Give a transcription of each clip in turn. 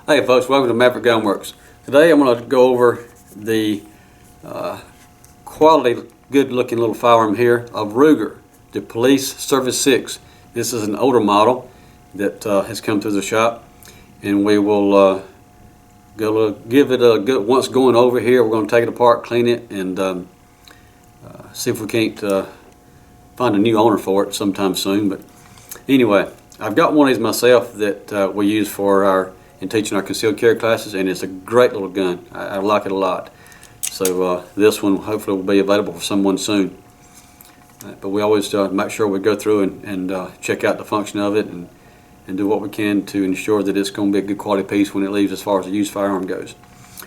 Hey folks, welcome to Maverick Gunworks. Today I'm going to go over the quality, good looking little firearm here of Ruger, the Police Service 6. This is an older model that has come through the shop, and we will give it a good, once going over here, we're going to take it apart, clean it, and see if we can't find a new owner for it sometime soon. But anyway, I've got one of these myself that we use for in teaching our concealed carry classes, and it's a great little gun. I like it a lot. So this one hopefully will be available for someone soon. But we always make sure we go through and check out the function of it and do what we can to ensure that it's going to be a good quality piece when it leaves as far as a used firearm goes.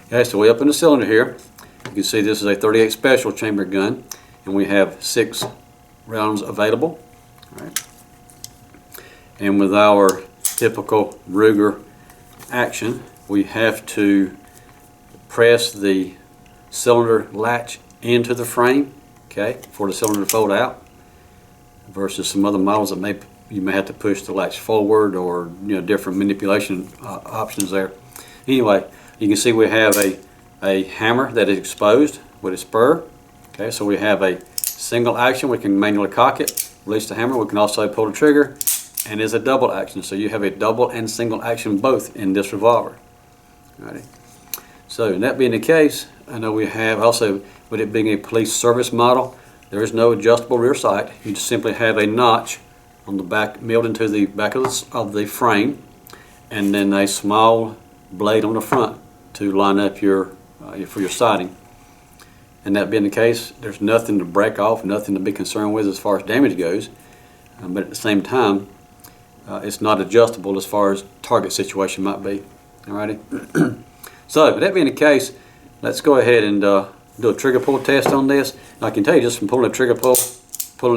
Okay, so way up in the cylinder here, you can see this is a 38 special chamber gun, and we have 6 rounds available. All right. And with our typical Ruger action, we have to press the cylinder latch into the frame, okay, for the cylinder to fold out, versus some other models that you may have to push the latch forward, or different manipulation options there. Anyway, you can see we have a hammer that is exposed with a spur. Okay, so we have a single action. We can manually cock it, release the hammer. We can also pull the trigger, and it's a double action. So you have a double and single action both in this revolver. Alrighty. So that being the case, I know we have also, with it being a police service model, there is no adjustable rear sight. You just simply have a notch on the back, milled into the back of the frame, and then a small blade on the front to line up for your sighting. And that being the case, there's nothing to break off, nothing to be concerned with as far as damage goes. But at the same time, it's not adjustable as far as target situation might be. Alrighty. So with that being the case, let's go ahead and do a trigger pull test on this. I can tell you just from pulling the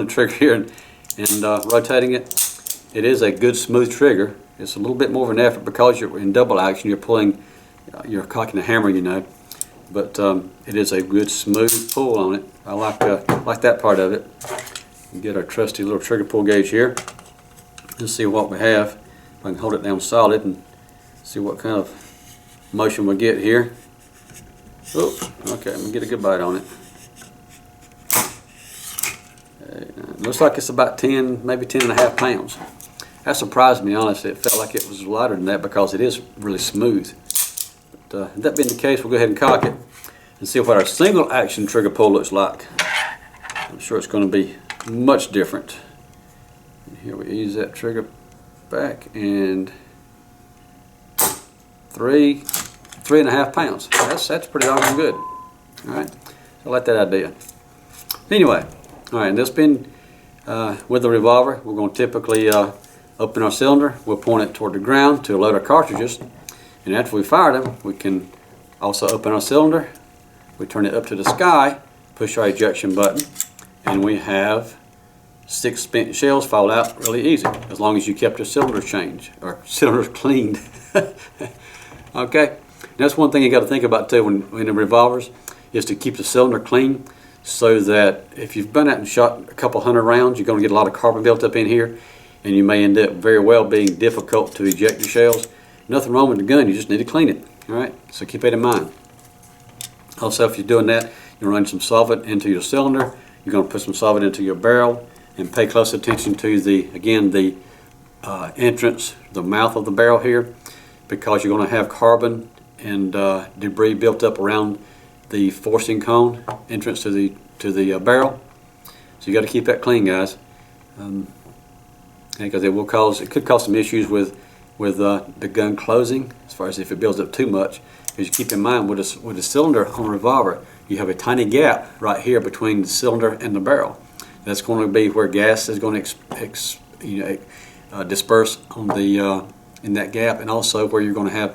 trigger here and rotating it, it is a good smooth trigger. It's a little bit more of an effort because you're in double action. You're pulling, you're cocking the hammer, but it is a good smooth pull on it. I like that part of it. We get our trusty little trigger pull gauge here. Let's see what we have. If I can hold it down solid and see what kind of motion we get here. Oh, okay, let me get a good bite on it. Looks like it's about 10, maybe 10.5 pounds. That surprised me, honestly. It felt like it was lighter than that because it is really smooth. But that being the case, we'll go ahead and cock it and see what our single action trigger pull looks like. I'm sure it's going to be much different. And here we ease that trigger back, and 3.5 pounds. That's pretty darn good. All right, so I like that idea. Anyway, all right, and this being with the revolver, we're going to typically open our cylinder. We'll point it toward the ground to load our cartridges, and after we fire them, we can also open our cylinder. We turn it up to the sky, push our ejection button, and we have 6 spent shells fall out really easy, as long as you kept your cylinders changed or cylinders cleaned. Okay, that's one thing you got to think about too when in revolvers, is to keep the cylinder clean, so that if you've been out and shot a couple hundred rounds, you're going to get a lot of carbon built up in here, and you may end up very well being difficult to eject your shells. Nothing wrong with the gun, you just need to clean it. All right, so keep that in mind. Also, if you're doing that, you're running some solvent into your cylinder. You're going to put some solvent into your barrel, and pay close attention to the entrance, the mouth of the barrel here, because you're going to have carbon and debris built up around the forcing cone entrance to the barrel. So you got to keep that clean, guys, because it could cause some issues with the gun closing, as far as if it builds up too much. Because you keep in mind with a cylinder on a revolver, you have a tiny gap right here between the cylinder and the barrel. That's going to be where gas is going to disperse on in that gap, and also where you're going to have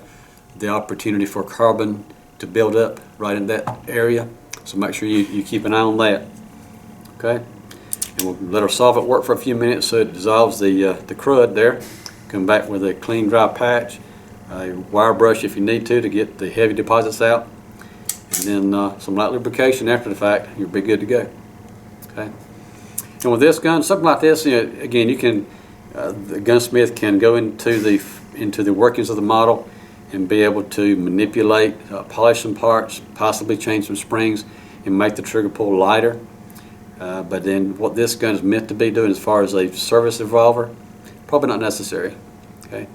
the opportunity for carbon to build up right in that area. So make sure you keep an eye on that. Okay, and we'll let our solvent work for a few minutes so it dissolves the crud there. Come back with a clean dry patch, a wire brush if you need to get the heavy deposits out, and then some light lubrication after the fact. You'll be good to go. Okay. And with this gun, something like this, again, you can the gunsmith can go into the workings of the model and be able to manipulate, polish some parts, possibly change some springs, and make the trigger pull lighter. But then what this gun is meant to be doing as far as a service revolver, probably not necessary. Okay.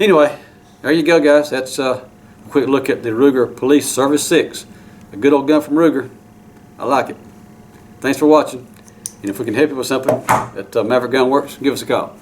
Anyway, there you go, guys. That's a quick look at the Ruger Police Service 6. A good old gun from Ruger. I like it. Thanks for watching. And if we can help you with something at Maverick Gun Works, give us a call.